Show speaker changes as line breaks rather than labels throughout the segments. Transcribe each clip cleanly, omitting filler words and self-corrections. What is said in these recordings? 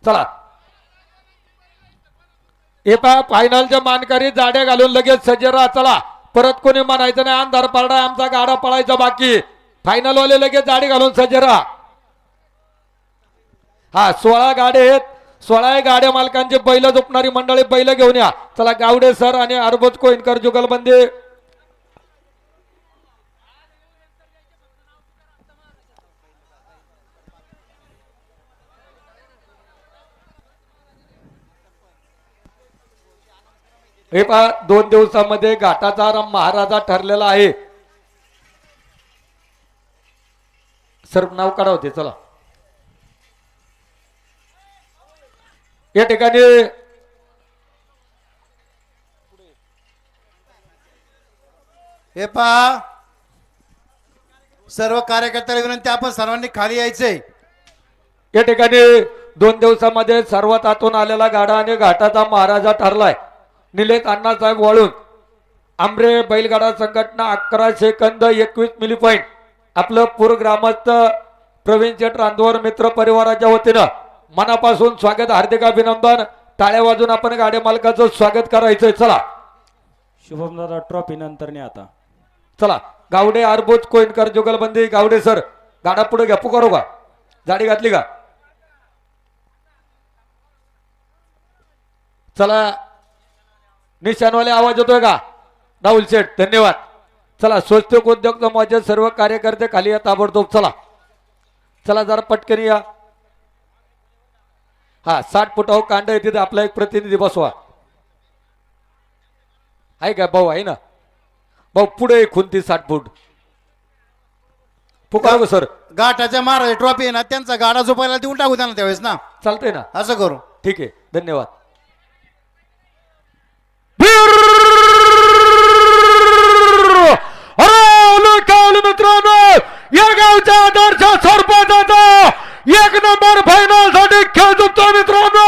चला हे पहा फायनलच्या मानकरी जाड्या घालून लगेच सजेरा. चला परत कोणी म्हणायचं नाही अंधार पडा आमचा गाडा पळायचा बाकी. फायनल वाले लगेच जाडी घालून सजेरा. हा 16 गाड्या आहेत. 16 गाड्या मालकांचे बैल झोपणारी मंडळी बैल घेऊन या. चला गावडे सर आणि अरबोज कोइनकर जुगलबंदी. हे पहा 2 दिवसामध्ये घाटाचा महाराजा ठरलेला आहे. सर नाव काढा होते. चला या ठिकाणी
हे पहा सर्व कार्यकर्त्याला विनंती आपण सर्वांनी खाली यायचंय.
या ठिकाणी 2 दिवसामध्ये सर्वात आतून आलेला गाडा आणि घाटाचा महाराजा ठरलाय. निलेश अण्णासाहेब वाळून आंबरे बैलगाडा संघटना 11 सेकंद 21 मिली पॉइंट. आपलं पूर ग्रामस्थ प्रवीण शेठ रांधवर मित्र परिवाराच्या वतीनं मनापासून स्वागत हार्दिक अभिनंदन. टाळ्या वाजून आपण गाड्या मालकाचं स्वागत करायचंय. चला
शुभम दादा ट्रॉफी नंतर नाही आता.
चला गावडे अरबोज कोइनकर जुगलबंदी. गावडे सर गाडा पुढे घ्या. पुकारो का जाडी घातली का. चला निशाणवाले आवाज येतोय का राहुल शेठ धन्यवाद. चला स्वस्तिक उद्योग समाजाचे सर्व कार्यकर्ते खाली या ताबडतोब. चला चला जरा पटकन या. हा 60 फुटावर कांड आहे तिथे आपला एक प्रतिनिधी बसवा. आहे का भाऊ. आहे ना भाऊ पुढे खुंती 60 फूट. पुकारो सर.
घाटाच्या महाराज ट्रॉफी आहे ना त्यांचा गाडा झोपायला देऊन टाकू त्यांना त्यावेळेस ना.
चालतंय ना
असं करू.
ठीक आहे धन्यवाद. मित्रांनो या गावच्या आदर्श सरपंचाचा 1 नंबर फायनल साठी खेळ झुकतो मित्रांनो.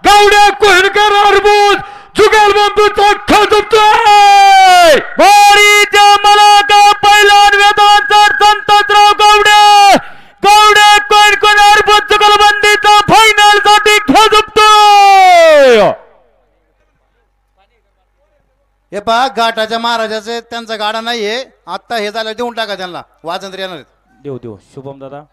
गावड्या कोहिनकर अरबूज जुगलबंदूचा खेळ झुकतोय. पहिला वेदांचा संतराव गावडे गावडे कोहिनकर अरबूज जुगलबंदीचा फायनल साठी खेळ झुकतोय.
हे पहा घाटाच्या महाराजाचे त्यांचा गाडा नाहीये. आता हे झालं देऊन टाका त्यांना. वाजंत्री येणार आहेत.
देऊ देऊ शुभम दादा.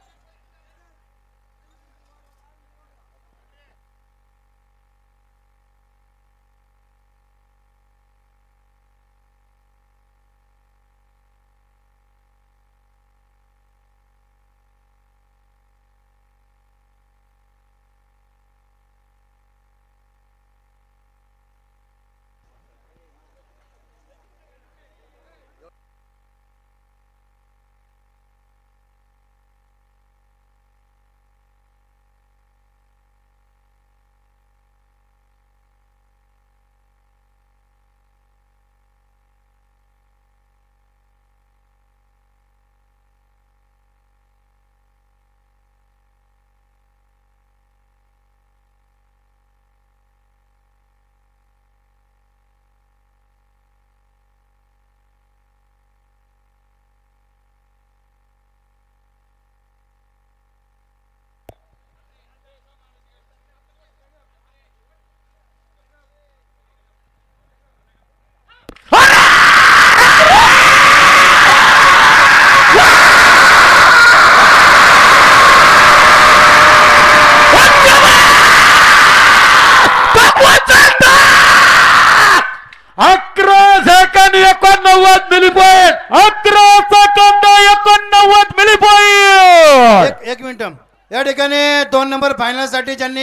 एक मिनिट. या ठिकाणी 2 नंबर फायनल साठी ज्यांनी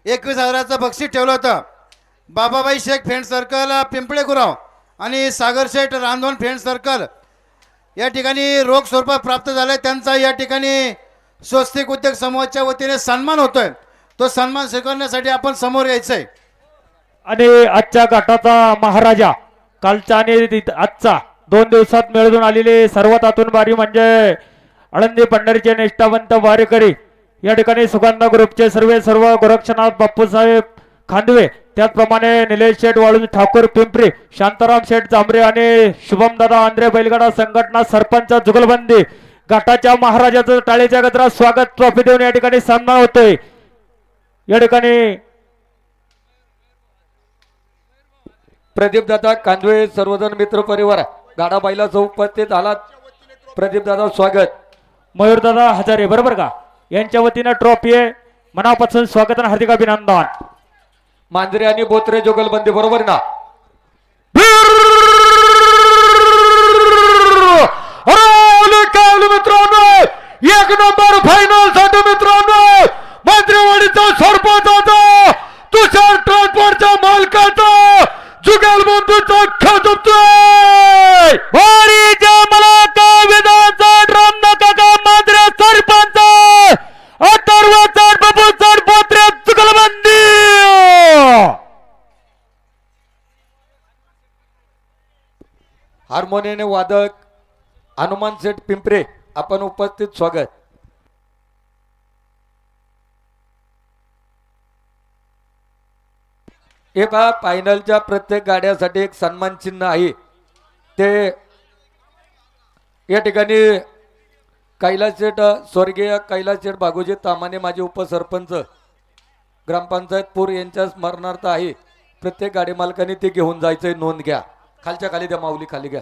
21,000चं बक्षीस ठेवलं होतं बाबाबाई शेख फ्रेंड सर्कल पिंपळे गुराव आणि सागर शेठ रांधवन फ्रेंड सर्कल या ठिकाणी रोख स्वरूपात प्राप्त झालाय. त्यांचा या ठिकाणी स्वस्तिक उद्योग समूहाच्या वतीने सन्मान होतोय. तो सन्मान स्वीकारण्यासाठी आपण समोर यायचंय.
आणि आजच्या गटाचा महाराजा कालचा आणि आजचा 2 दिवसात मिळून आलेले सर्वात आतून बारी म्हणजे आळंदी पंढरीचे निष्ठावंत वारेकरी या ठिकाणी सुगंधा ग्रुपचे सर्व गोरक्षनाथ बापूसाहेब खांदवे, त्याचप्रमाणे निलेश शेठ वाळून ठाकूर पिंपरी, शांताराम शेठ जांभरे आणि शुभम दादा आंध्रे बैलगाडा संघटना सरपंच जुगलबंदी गटाच्या महाराजाचं टाळीच्या गजरात स्वागत ट्रॉफी देऊन या ठिकाणी सन्मान होतोय. या ठिकाणी
प्रदीप दादा कांदवे सर्वजण मित्र परिवार गाडा बैलाचं उपस्थित आला. प्रदीप दादा स्वागत.
मयूरदादा हजारे बरोबर का यांच्या वतीनं ट्रॉफी आहे. मनापासून स्वागत आणि हार्दिक अभिनंदन.
मांजरे आणि बोत्रे जुगलबंदी बरोबर ना. मित्रांनो एक नंबर फायनल साठी मित्रांनो मांजरेवाडीचा सरपंचाचा तुषार ट्रान्सपोर्टच्या मालकाचा जुगलबंदीचा खजतोय
मला का विधानचा ड्रम नका का मांजरे सरपंच अथर्व चढ बाबू चढ बोत्रे चुकलबंदी.
हार्मोनियम वादक हनुमान सेठ पिंपरे आपण उपस्थित स्वागत. हे पहा फायनलच्या प्रत्येक गाड्यासाठी एक सन्मान चिन्ह आहे. ते या ठिकाणी कैलास शेठ स्वर्गीय कैलास शेठ बागोजी तामाने माजी उपसरपंच ग्रामपंचायत पूर यांच्या स्मरणार्थ आहे. प्रत्येक गाडी मालकाने ते घेऊन जायचंय. नोंद घ्या. खालच्या खाली द्या माऊली खाली घ्या.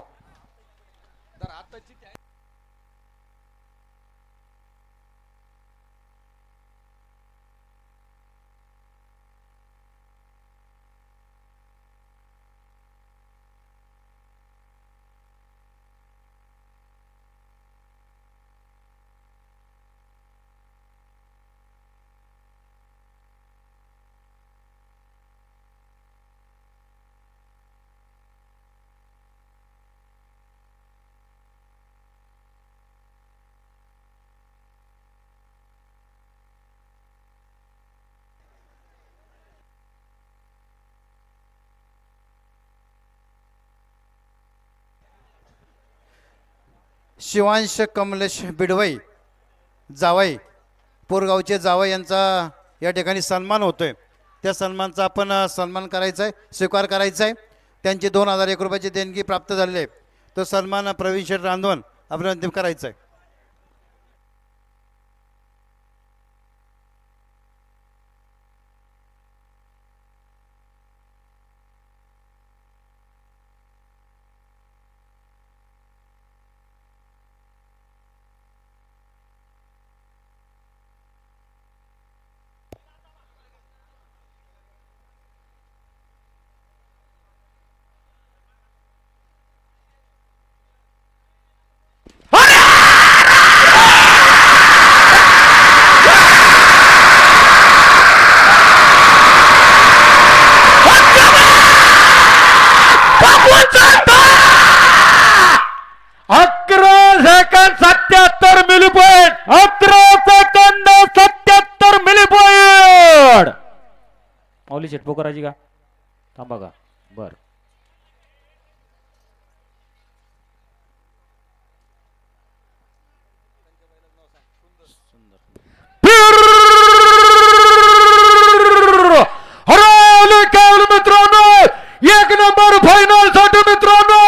शिवांश कमलेश बिडवई जावई पोरगावचे जावई यांचा या ठिकाणी सन्मान होतोय. त्या सन्मानचा आपण सन्मान करायचा आहे, स्वीकार करायचा आहे. त्यांची 2001 रुपयाची देणगी प्राप्त झालेली आहे. तो सन्मान प्रवीण शेठ रांधवन अभिनंदन करायचा आहे.
शेटपो करायची का थांबा का बर.
मित्रांनो एक नंबर फायनल साठी मित्रांनो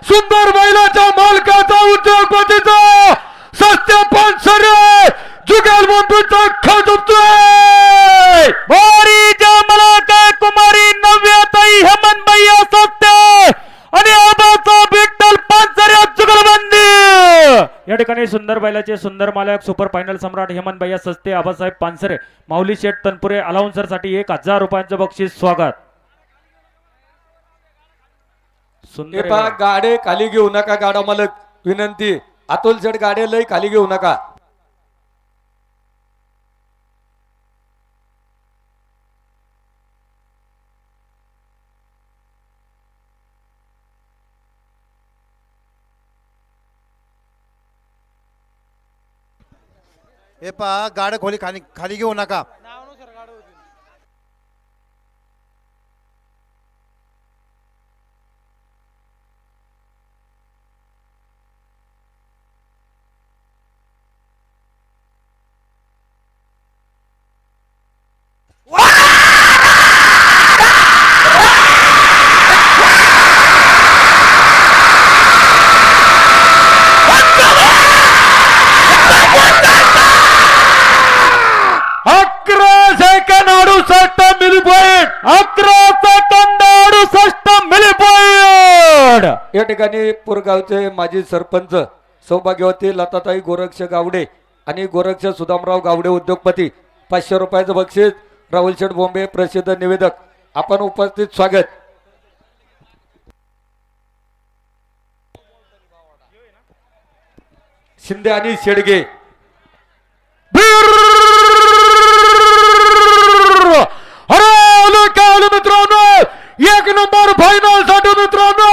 सुंदर बैलाच्या मालकाचा उद्योगपतीचा सस्त्या पानसरे जुगलबंदीचा खजतोय.
मला काय कुमारी नव्याताई हेमंत भैया सत्य आणि आबाचा विठ्ठल पानसरे जुगलबंदी. या ठिकाणी सुंदर बैलाचे सुंदर मालक सुपर फायनल सम्राट हेमंत भैया सस्ते आबासाहेब पानसरे माऊली शेठ तनपुरे अलाउन्सर साठी 1000 रुपयांचं बक्षीस स्वागत.
सुंदर गाडे खाली घेऊ नका. गाडा मालक विनंती अतुल शेठ गाडे लय खाली घेऊ नका.
हे पहा गाड खोली खाली खाली घेऊ नका.
68 मिली पॉइंट 11 सेकंद 68 मिली पॉइंट.
या ठिकाणी पुरगावचे माजी सरपंच सौभाग्यवती लताताई गोरक्ष गावडे आणि गोरक्ष सुदामराव गावडे उद्योगपती 500 रुपयाचं बक्षीस. राहुल शेठ बोंबे प्रसिद्ध निवेदक आपण उपस्थित स्वागत. शिंदे आणि शेडगे
मित्रांनो एक नंबर फायनल साठी मित्रांनो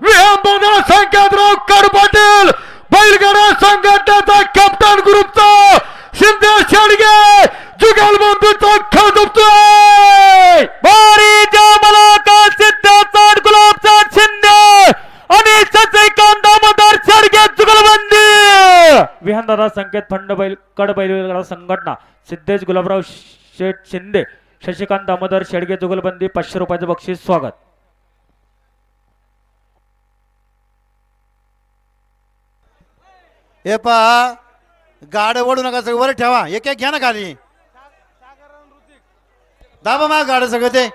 विहंबना संकेतराव कडपाटील बैलगाडा संघटनेचा कॅप्टन ग्रुपचा शिंदे शेडगे जुगलबंधूचा खेळ झोपतोय. बारीच्या मलाका सिद्धेचा गुलाबचा शिंदे आणि शशिकांत दामोदर शेडगे जुगलबंदी. विहंदादा संकेत फंड बैल कड बैलगाडा संघटना सिद्धेश गुलाबराव शेठ शिंदे शशिकांत दामोदर शेडगे जुगलबंदी 500 रुपयाचं बक्षीस स्वागत.
हे पहा गाड ओढू नका सगळं वर ठेवा एक एक घ्या ना खाली दाबा मा गाड सगळं ते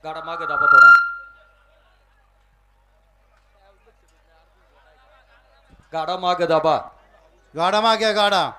गाडा मागे दाबा थोडा. गाडा मागे दाबा.
गाडा मा घ्या गाडा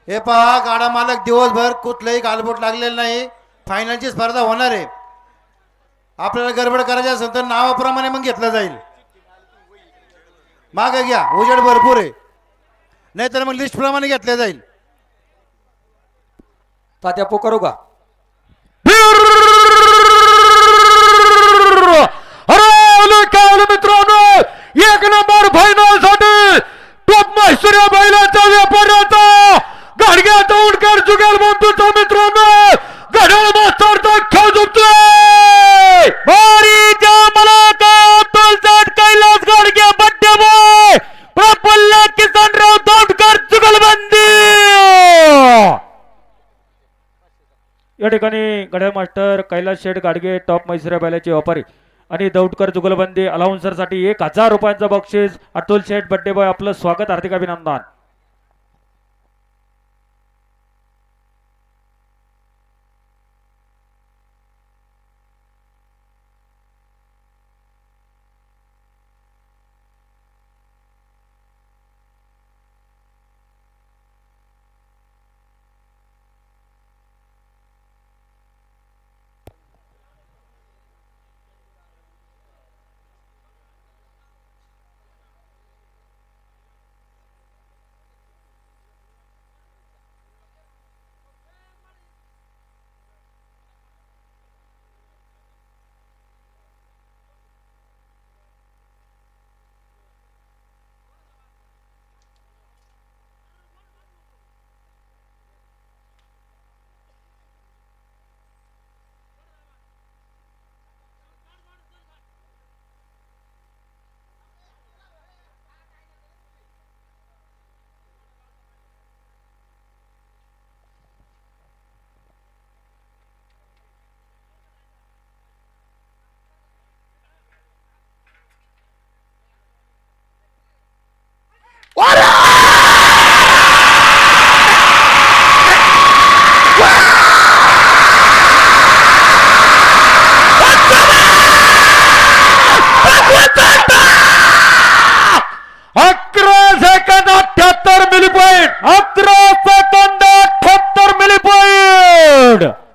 हे पहा गाडा मालक दिवसभर कुठलंही गालबोट लागलेलं नाही. फायनलची स्पर्धा होणार आहे. आपल्याला गडबड करायची असेल तर नावाप्रमाणे मग घेतलं जाईल. मागे घ्या उजेड भरपूर आहे नाहीतर मग लिस्ट प्रमाणे घेतलं जाईल.
तात्या पोकरू का.
मित्रांनो एक नंबर फायनल साठी टॉप मैसूर बैलाचा व्यापाराचा गाडग्या दौडकर जुगल बंधूचा मित्रांनो गढाळ मास्तरचा खेळ झोपतोय. बारीच्या मलाका अब्दुल साठ कैलास गाडगे बड्डे बॉय प्रफुल्ल किसनराव दौडकर जुगलबंदी. या ठिकाणी गढाळ मास्टर कैलास शेठ गाडगे टॉप मैसूर बैलाचे व्यापारी आणि दौडकर जुगलबंदी अलाउन्सर साठी 1000 रुपयांचं बक्षीस. अतुल शेठ बड्डे बॉय आपलं स्वागत हार्दिक अभिनंदन.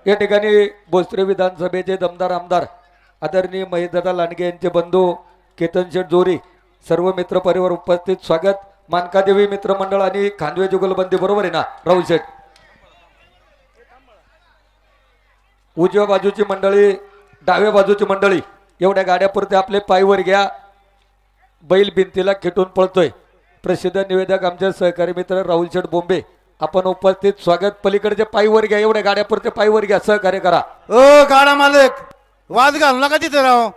या ठिकाणी भोसरी विधानसभेचे दमदार आमदार आदरणीय महेशदादा लांडगे यांचे बंधू केतन शेठ जोरी, सर्व मित्र परिवार उपस्थित, स्वागत. मानकादेवी मित्रमंडळ आणि खांदवे जुगलबंदी बरोबर आहे ना राहुल शेठ? उजव्या बाजूची मंडळी, डाव्या बाजूची मंडळी, एवढ्या गाड्यापुरते आपले पायवर घ्या. बैल भिंतीला खेटून पळतोय. प्रसिद्ध निवेदक आमचे सहकारी मित्र राहुल शेठ बोंबे आपण उपस्थित, स्वागत. पलीकडचे पायवर घ्या, एवढ्या गाड्यापुरते पायवर घ्या, सहकार्य करा.
ओ गाडा मालक, वाद घालू नका तिथे राव.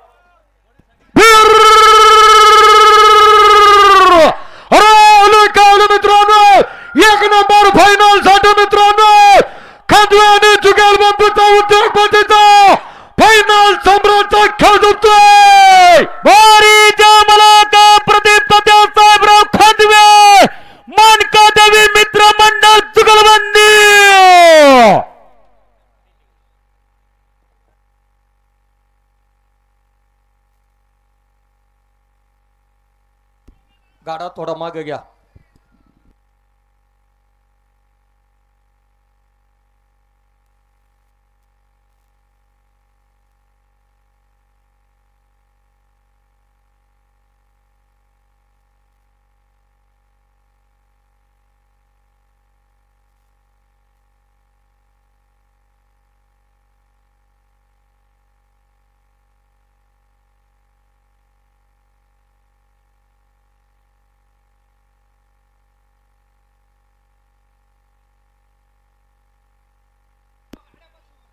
मित्रांनो, एक नंबर फायनल साठी मित्रांनो खांदवे आणि जुगलबंदीचा उद्योगपतीचा फायनल सम्राटचा खेळ जिंकतोय.
प्रदीप साहेबराव खांदवे, मानकादेवी मित्रमंडळ जुगलबंदी.
गाडा थोडा मागे घ्या.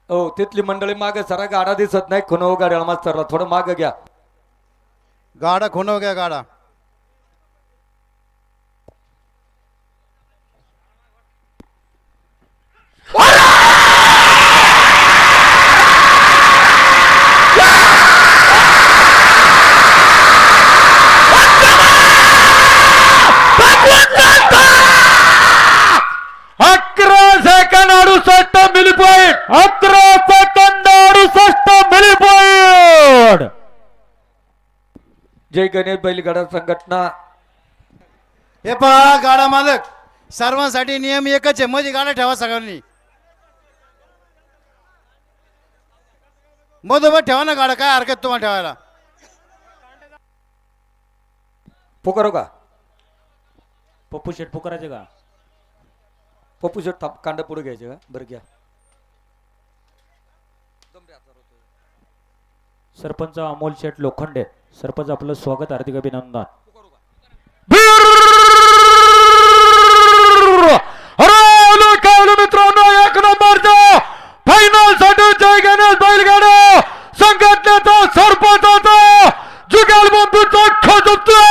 हो, तिथली मंडळी मागे सरा, गाडा दिसत नाही. खुनो गाड्या मास्तरला थोडं मागे घ्या.
गाडा खुणव घ्या गाडा.
जय गणेश बैलगाडा संघटना.
हे पहा गाडा मालक, सर्वांसाठी नियम एकच आहे, मध्ये गाडा ठेवा सगळ्यांनी. मधोमध ठेवा ना गाडा, काय हरकत तुम्हाला ठेवायला.
पुकारो का
पप्पू शेट पुकारायचे का?
पप्पू शेट कांड पुढे घ्यायचे का? बरं घ्या.
सरपंच अमोल शेठ लोखंडे, सरपंच आपलं स्वागत, हार्दिक अभिनंदन.
मित्रांनो, एक नंबरचा फायनल साठी जय गणेश बैलगाडा संघटनेचा सरपंचाचा जुगलबंदीचा खेळ जिंकतोय.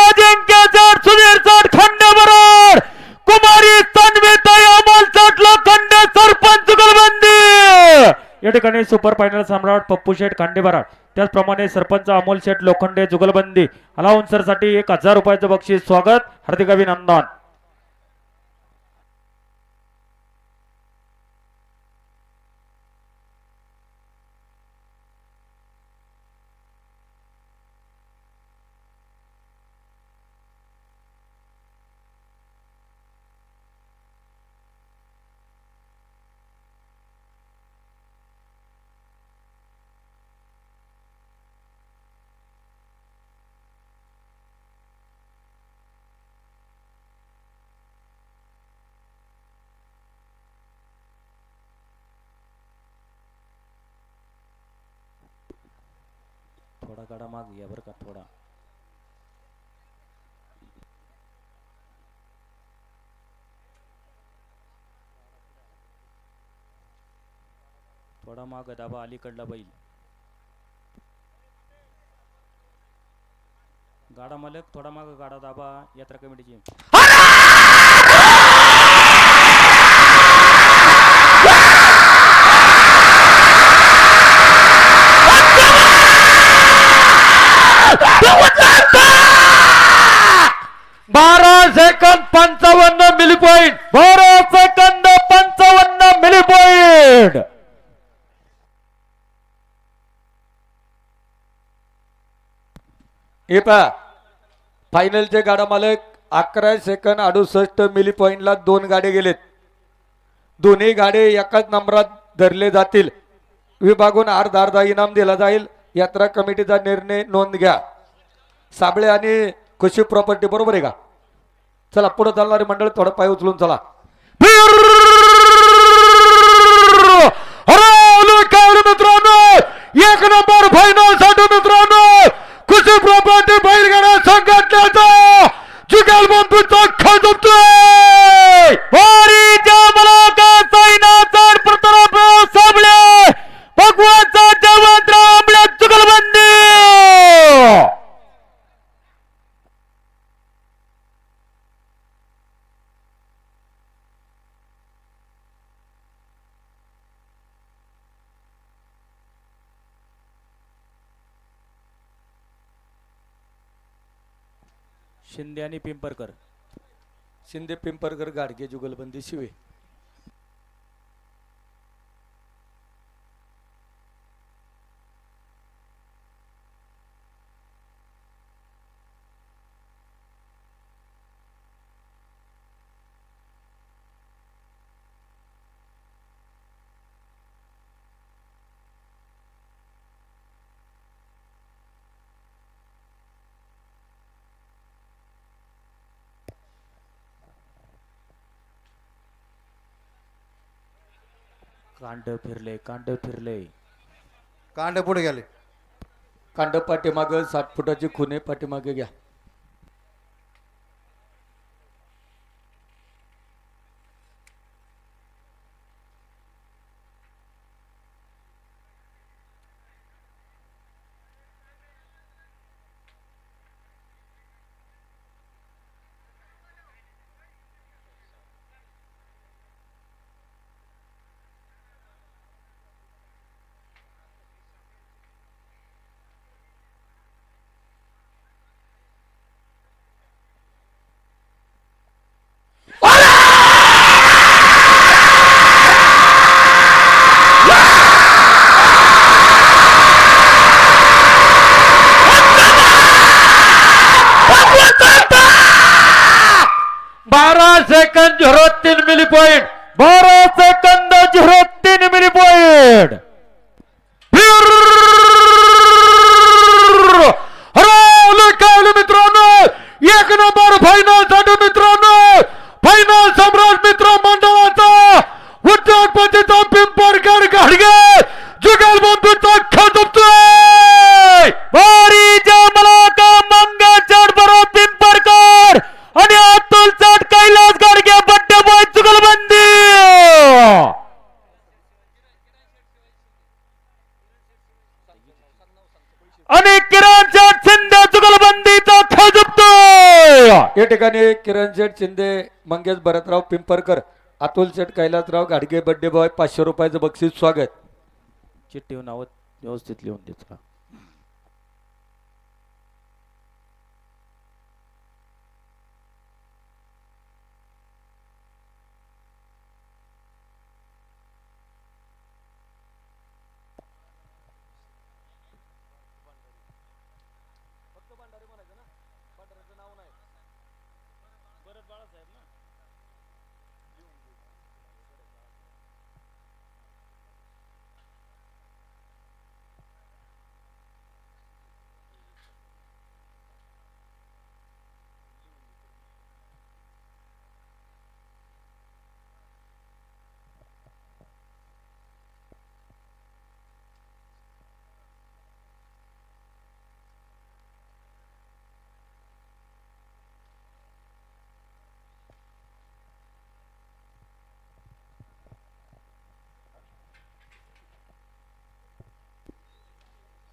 अजिंक्य शेठ, सुधीर शेठ खंडेबरोबर, कुमारी तन्वीताई अमोल शेठ लोखंडे, सरपंच जुगलबंदी. या ठिकाणी सुपर फायनल सम्राट पप्पू शेठ खांडेबराड, त्याचप्रमाणे सरपंच अमोल शेठ लोखंडे जुगलबंदी, अलाउन्सर साठी 1000 रुपयाचं बक्षीस, स्वागत, हार्दिक अभिनंदन. थोडा गाडा माग घ्या बरं का, थोडा. थोडा माग दाबा, अलीकडला बैल. गाडा मालक थोडा माग गाडा दाबा, यात्रा कमिटीची.
सेकंद 55 मिली पॉइंट.
12 सेकंद 55 मिली पॉइंट.
हे पहा, फायनलचे गाडा मालक 11 सेकंद 68 मिली पॉइंटला 2 गाडे गेलेत. दोन्ही गाडे एकाच नंबरात धरले जातील. विभागून अर्धा इनाम दिला जाईल. यात्रा कमिटीचा निर्णय नोंद घ्या. साबळे आणि खुशी प्रॉपर्टी बरोबर आहे का? चला पुढे चालणारे मंडळ थोडं पाय उचलून चला. मित्रांनो एक नंबर फायनल साठी मित्रांनो खुशी प्रॉपर्टी बैलगाडा संघटनेचा जुगल बंधूचा खजतोय.
भगवानचा जवानराव आंबल्या जुगलबंदी. शिंदे आणि पिंपरकर.
शिंदे पिंपरकर गाडगे जुगलबंदी शिवे.
कांड फिरले कांड फिरले.
कांड पुढे गेले.
कांड पाठीमाग 60 फुटाची खुने पाठीमागे घ्या.
सेकंद 03 मिली पॉइंट. 12 सेकंद 03 मिली पॉइंट.
मित्रांनो एक नंबर फायनल साठी मित्रांनो फायनल सम्राट मित्र मंडळाचा उद्योगपतीचा पिंपरकर गाडगे जुगल बंधूचा खजतोय.
पिंपरकर आणि अतुल चाट कैलास गाडगे बड्डे बॉय जुगलबंदी. आणि किरण चाट शिंदे जुगलबंदीचा खजतोय.
या ठिकाणी किरण शेठ शिंदे, मंगेश भरतराव पिंपरकर, अतुल शेठ कैलासराव गाडगे बड्डे बॉय 500 रुपयाचं बक्षीस स्वागत.
चिठ्ठी नाव व्यवस्थित लिहून देत.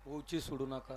उची सोडू नका.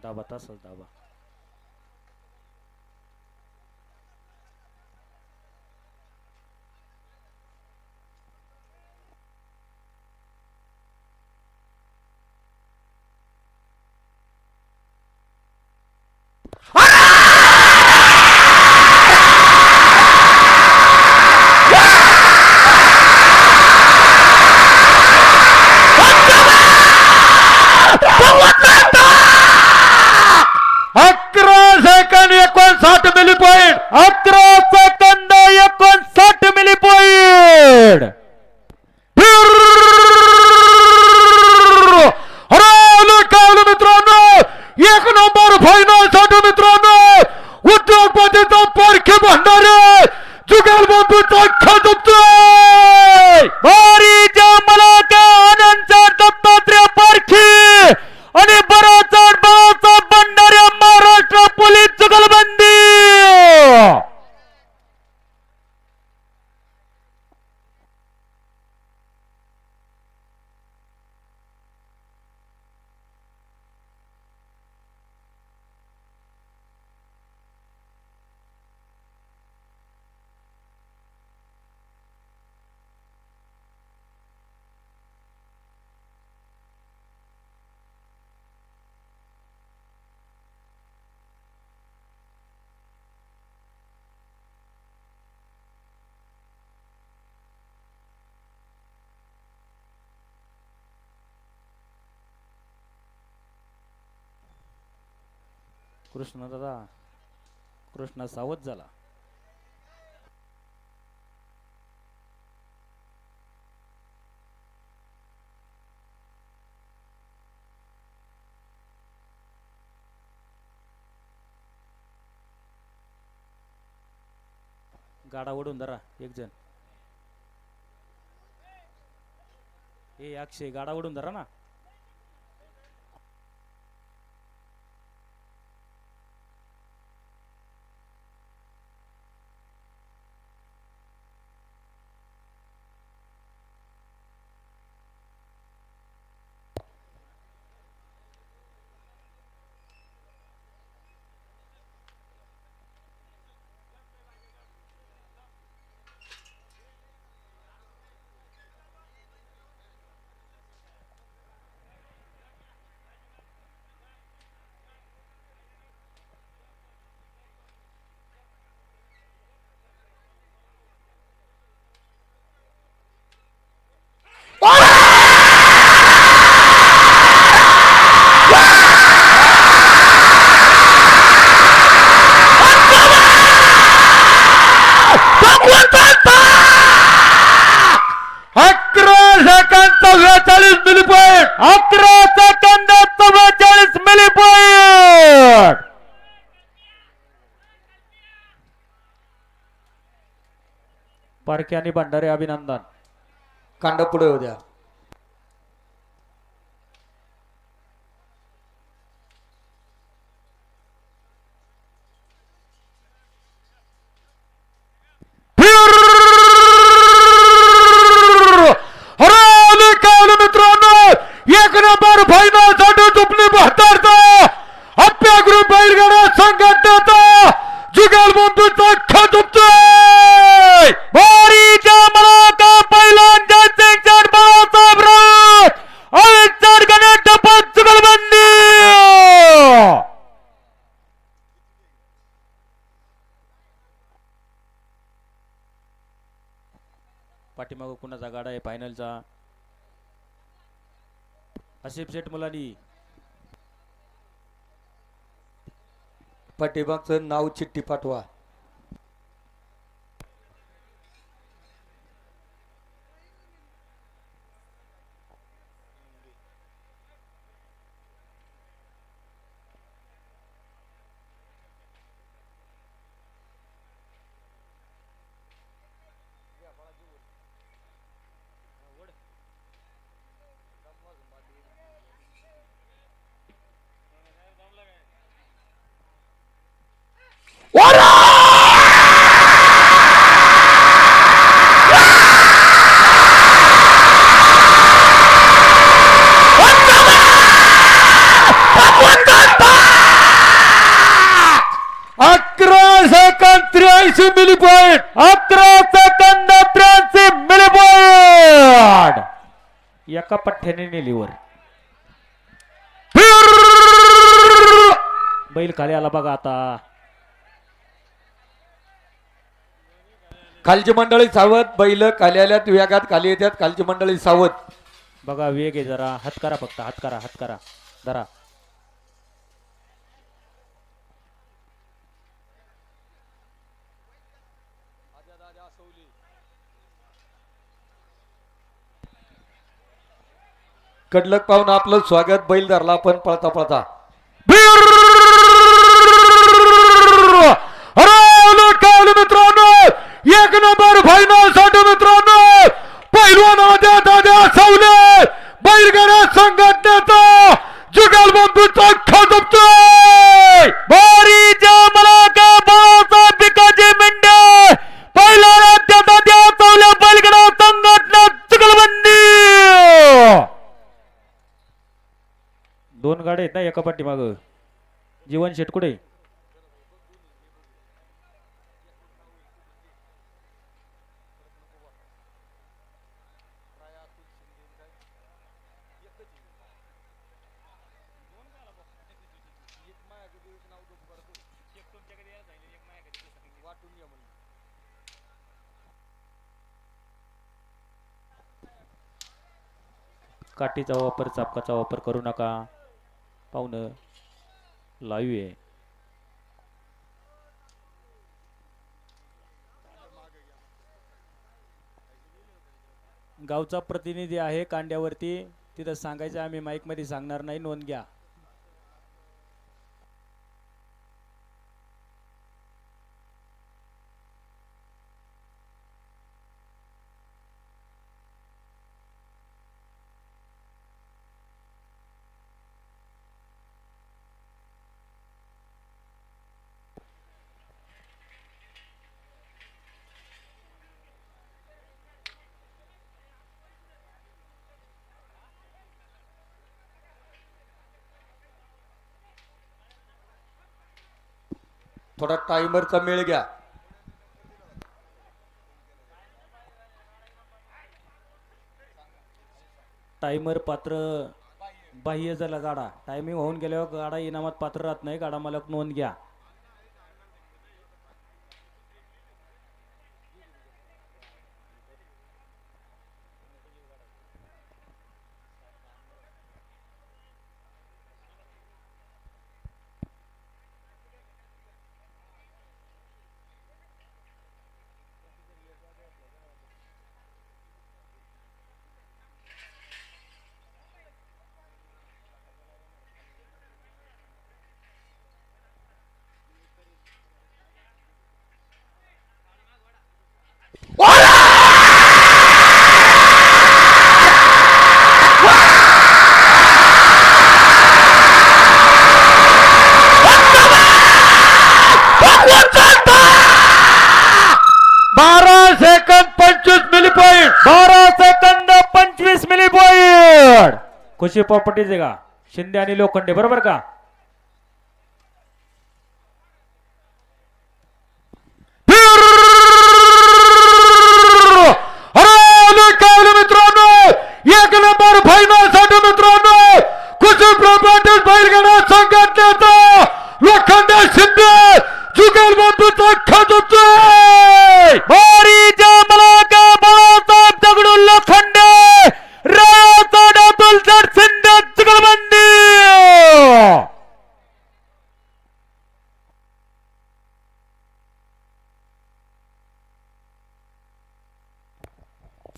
दाबा तसंच दाबा.
अकरा सेकंद 59 मिली पॉइंट.
11 सेकंद 59 मिली पॉइंट.
मित्रांनो एक नंबर फायनल साठी मित्रांनो उद्योगपतीचा परखे भंडारे जुगल बंधूचा खजतोय.
बारीच्या मलाका आनंदचा दत्तात्रय पारखी आणि बराचा बाचा भंडाऱ्या महाराष्ट्र पोलीस जुगलबंदी. कृष्ण दादा कृष्ण सावध झाला. गाडा ओढून धरा एक जण. ए अक्षय गाडा ओढून धरा ना. पारखे आणि भंडारे अभिनंदन.
कांड पुढे होऊ द्या. मित्रांनो एक नंबर फायनल साठी चुपली बहात्तरचा हप्प्या ग्रुप बैलगाडा संघटनेचा जुगल बंधूचा खजतोय.
बारीच्या मलाका पैलवान जयसिंग बाळासाहेब राऊत अविचार गणेश टपत जुगलबंदी. पाठीमागं कुणाचा गाडा आहे फायनलचा? आसिफ शेठ मुलानी.
पाठीमागचं नाव चिठ्ठी पाठवा.
What up?
सेकंद 83 मिली पॉइंट.
11 सेकंद 83 मिली पॉइंट. एका पठ्ठ्याने नेलीवर बैल खाली आला बघा आता.
खालची मंडळी सावध. बैल खाली आल्यात वेगात खाली येतात. खालची मंडळी सावध.
बघा वेग आहे जरा. हात करा फक्त. हात करा. हात करा जरा.
कडलक पाहून आपलं स्वागत. बैल धरला पण पळता पळता. मित्रांनो एक नंबर फायनल साठी मित्रांनो पैलवान दादा सावले बैलगाडा संघटनेचा जुगलबंधूचा खजपतोय.
भारी जमला का बाळासाहेब भिकाजी मेंढे पहिला राज्याचा देव चावल्या बैलगाडा संघटना चुकलबंदी. दोन गाड्या आहेत ना एका पाठीमाग. जीवन शेट कुठे? काठीचा वापर चापकाचा वापर करू नका. पाहुणं लाईव्ह आहे. गावचा प्रतिनिधी आहे कांड्यावरती. तिथं सांगायचं आम्ही माईक मध्ये सांगणार नाही. नोंद घ्या.
थोडा टाइमरचा मेळ घ्या.
टायमर पात्र बाह्य झाला गाडा. टायमिंग होऊन गेल्यावर गाडा इनामात पात्र राहत नाही. गाडा मालक नोंद घ्या. खुशी प्रॉपर्टीज आहे का? शिंदे आणि लोखंडे बरोबर का?
मित्रांनो एक नंबर फायनल साठी मित्रांनो खुशी प्रॉपर्टीज बैलगाडा संघटनेचा लोखंडे शिंदे जुगलबंधूचा खजूचे
भारी जमला का बाळासाहेब दगडू लोखंडे रायाचा डातुल जड शिंदे जुगलबंदी.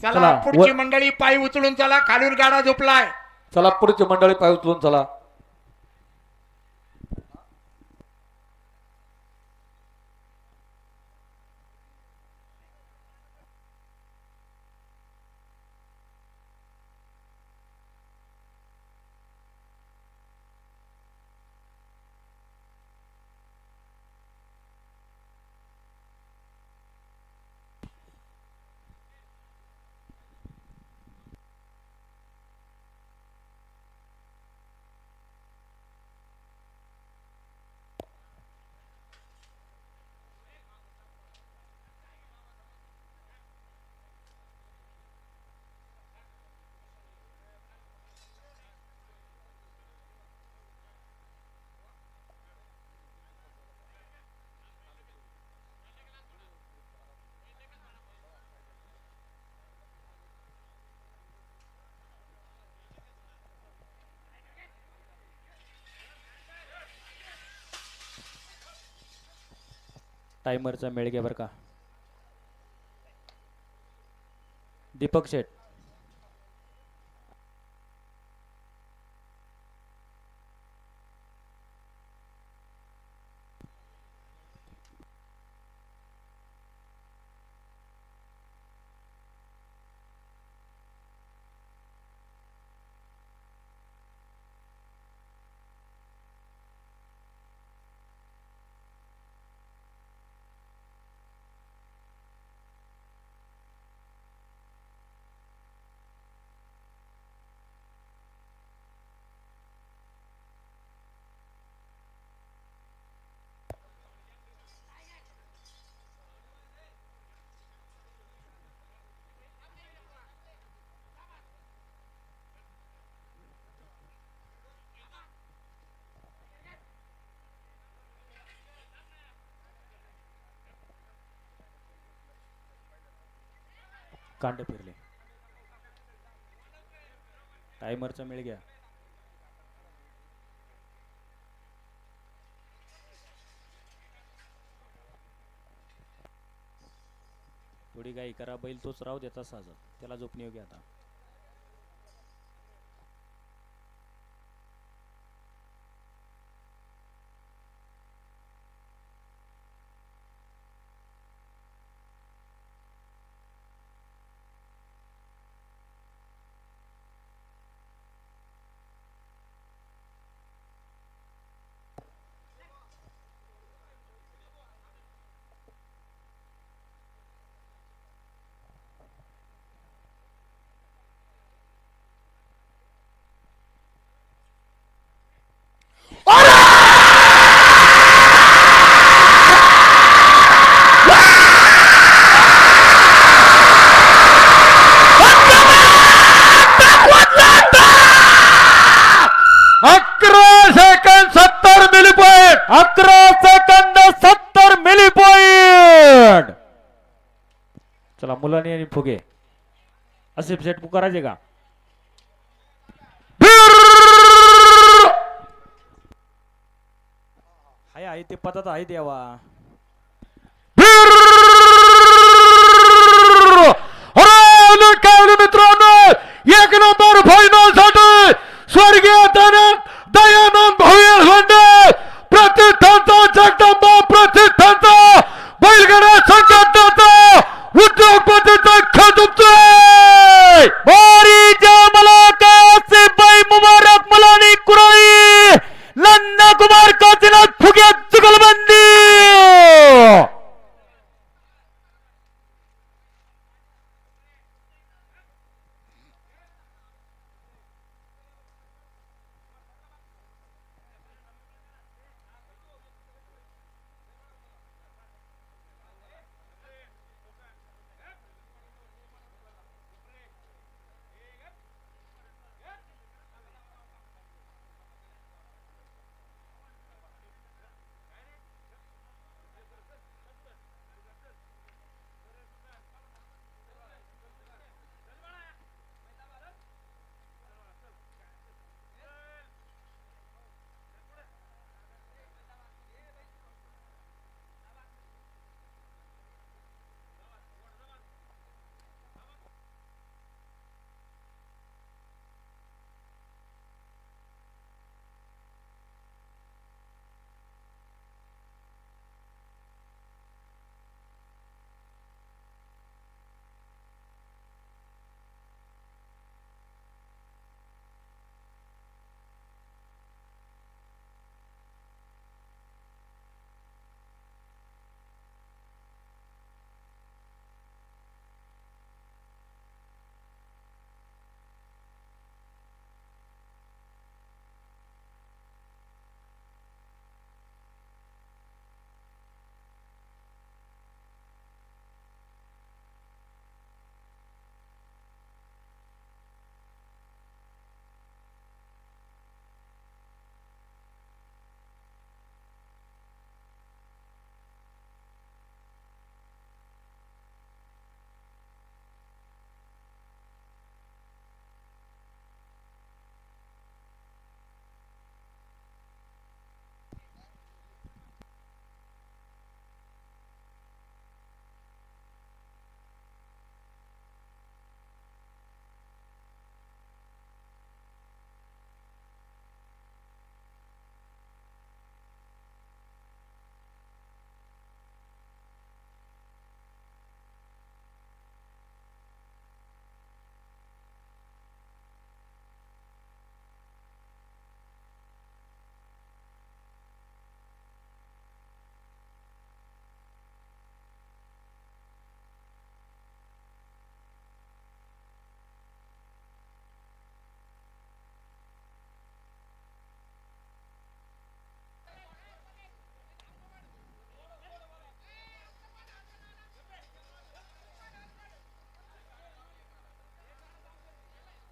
चला पुढची मंडळी पाय उचलून चला. खालून गाडा झोपलाय.
चला पुढची मंडळी पाय उचलून चला.
टायमरचा मेळ घ्या बरं का. दीपक शेठ. कांड फिरले. टायमरचा मेळ घ्या. थोडी गाई करा, बैल तोच राव देता साज, त्याला झोपणी योग्य आता. चला मुलांनी आणि फुगे असे सेट पुकारायचे का. हाय आहे ते पतात आहे देवा.
मित्रांनो एक नंबर फायनल साठी स्वर्गीय दयानंद भव्य झेंडे प्रतिष्ठानचा जगदंबा प्रतिष्ठानचा बैलगाडा संघटनाचा उद्योगपतीचा खजुमतोय
बारीच्या मुलाकासे बाई मुबारक मुलानी कुराई लन्ना कुमार काशीनाथ फुग्यात जुगलबंदी.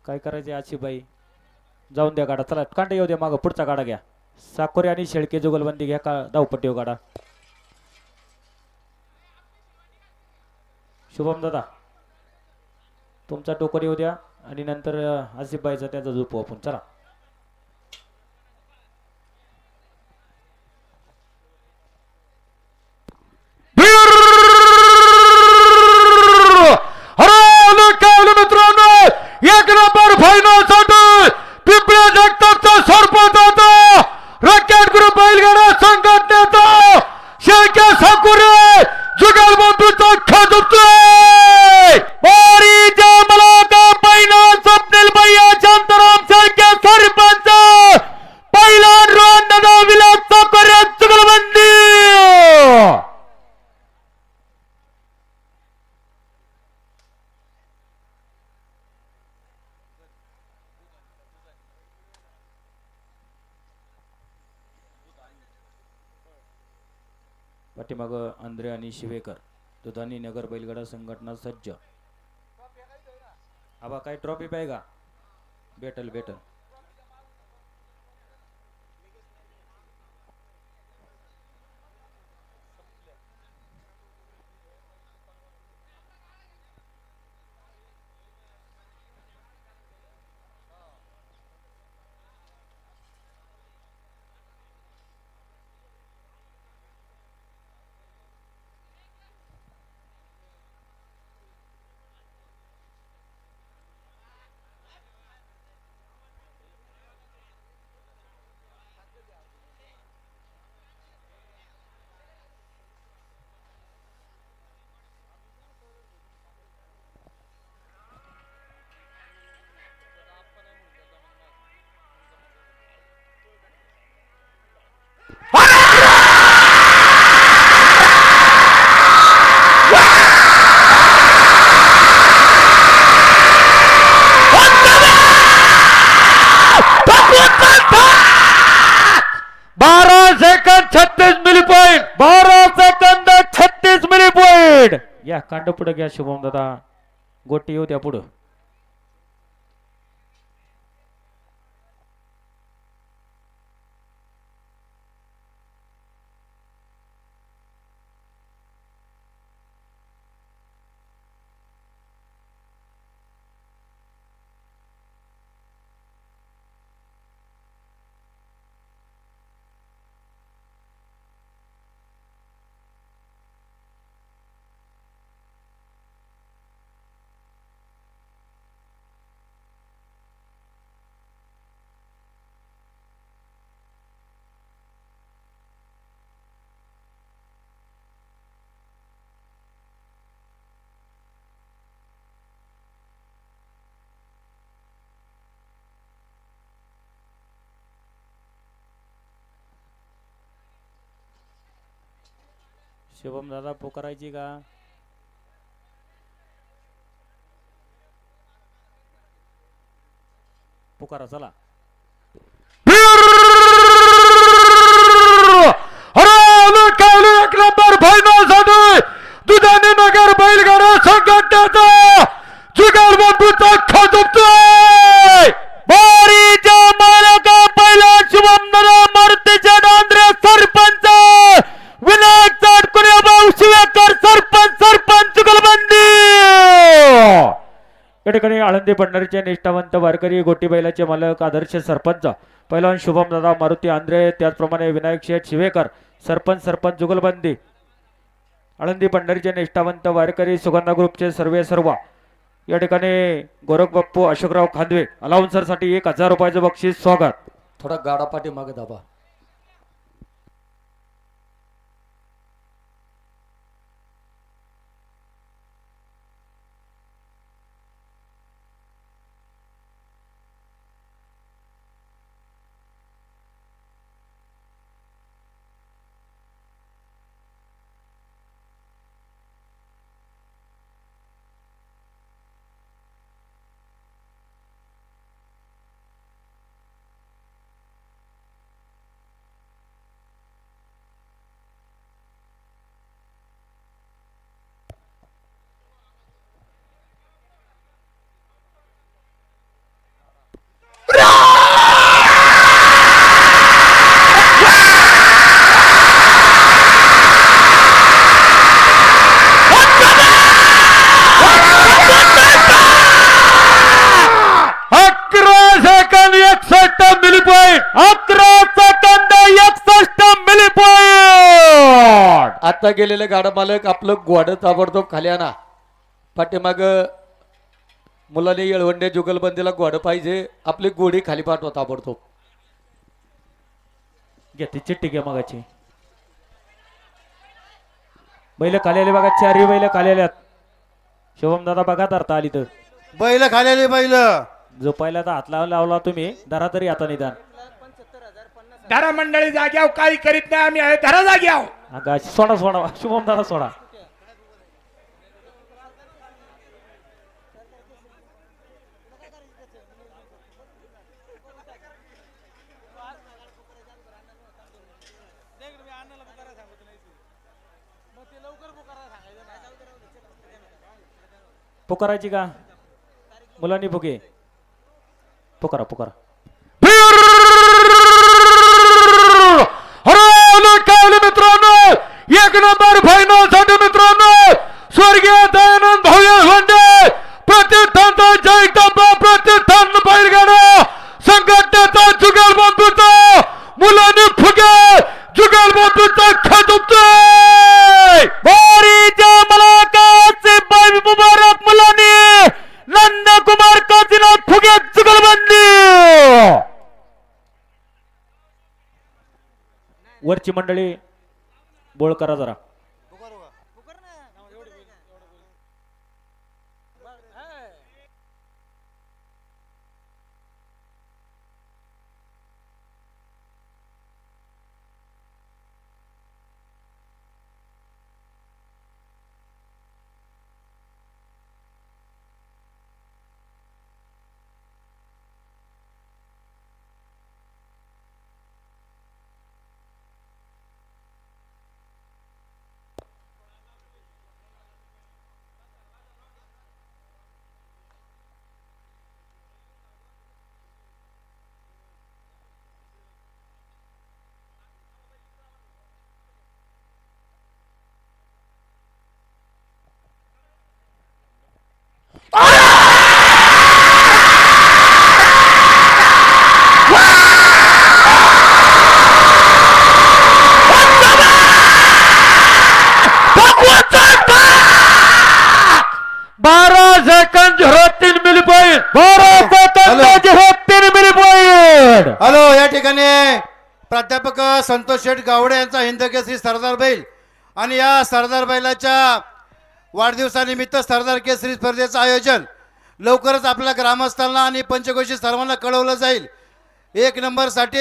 काय करायचे आजची बाई जाऊन द्या गाडा चला कांटे येऊ द्या मागं पुढचा गाडा घ्या साकोरे आणि शेळके जुगलबंदी घ्या का धावपट्टी हो गाडा शुभम दादा तुमचा टोकर येऊ द्या आणि नंतर आसिफ बाईचा त्याचा झोपू आपण चला
मित्रांनो एक नंबर फायनल साठी पिंपळ्या जगतापचा सरपंच होता रॉकेट ग्रुप बैलगाडा संघटनेचा शेळके साकुरे जुगल बंधूचा खजुतोय बारीच्या मला का पहिला स्वप्नील भैया शांताराम शेळके सरपंच पहिला रोहन दादा विलास साकुरे जुगलबंदी पाठीमाग आंध्रे आणि शिवेकर दुधानी नगर बैलगाडा संघटना सज्ज आबा काय ट्रॉफी पाहिजे का भेटल भेटल या कांड पुढे घ्या शुभम दादा गोटी येऊ द्या पुढं शुभम दादा पुकारायची का पुकारा चला एक नंबर फायनल साठी दुधानी नगर बैलगाडा संघटनेचा जुगल बंधूचा खजुतोय बारीच्या मालका पहिला शुभम दादा मारुतीच्या नांद्रे सरपंच विनायक चाटकुरे भाऊ शिवेकर सरपंच जुगलबंदी या ठिकाणी आळंदी पंढरीचे निष्ठावंत वारकरी गोटी बैलाचे मालक आदर्श सरपंच पहिलवान शुभम दादा मारुती आंध्रे त्याचप्रमाणे विनायक शेठ शिवेकर सरपंच जुगलबंदी आळंदी पंढरीचे निष्ठावंत वारकरी सुगंधा ग्रुपचे सर्व या ठिकाणी गोरख बाप्पू अशोकराव खांदवे अलाउन्सर साठी 1000 रुपयाचं बक्षीस स्वागत थोडा गाडा पाठी मागे दाबा आत्ता गेलेले गाडा मालक आपलं घोडं ताबडतोब खाली आणा. पाठीमाग मुलांनी येळवंडे जुगलबंदीला घोडं पाहिजे. आपली गोडी खाली पाठवा ताबडतोब.
घ्या ती चिठ्ठी घ्या मगाची. बैल खाली आले बघा, चारही बैल खाली आल्यात. शुभम दादा बघा धरता आली तर
बैल खालेली बैल.
जो पहिला तर हात लावला तुम्ही धरा तरी आता निदान.
धरा मंडळी जाग्याव, काही करीत नाही आम्ही आहे. धरा जाग्याव.
अगा सोडा सोडा शुभम दादा सोडा. पुकारायची का मुलांनी फुगे पुकारा पुकारा.
मित्रांनो एक नंबर फायनल साठी मित्रांनो स्वर्गीय दयानंद भाऊ येळवंडे प्रतिष्ठानचा जयटंबा प्रतिष्ठान बैलगाडा संघटनेचा जुगलबंधूचा मुलांनी फुगे जुगलबंधूचा खजुबतोय बारीच्या मुलाकाचे बाई मुबारक मुलांनी नंदकुमार काशीनाथ फुगे जुगलबंदी.
वरची मंडळी बोळ करा जरा.
हॅलो, या ठिकाणी प्राध्यापक संतोष शेठ गावडे यांचा हिंदकेसरी सरदार बैल आणि या सरदार बैलाच्या वाढदिवसानिमित्त सरदार केसरी स्पर्धेचं आयोजन लवकरच आपल्या ग्रामस्थांना आणि पंचकोशी सर्वांना कळवलं जाईल. 1 नंबरसाठी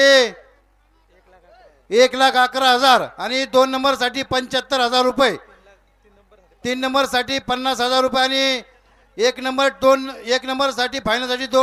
1,11,000 आणि 2 नंबरसाठी 75,000 रुपये, 3 नंबरसाठी 50,000 रुपये आणि 1 नंबरसाठी फायनलसाठी 2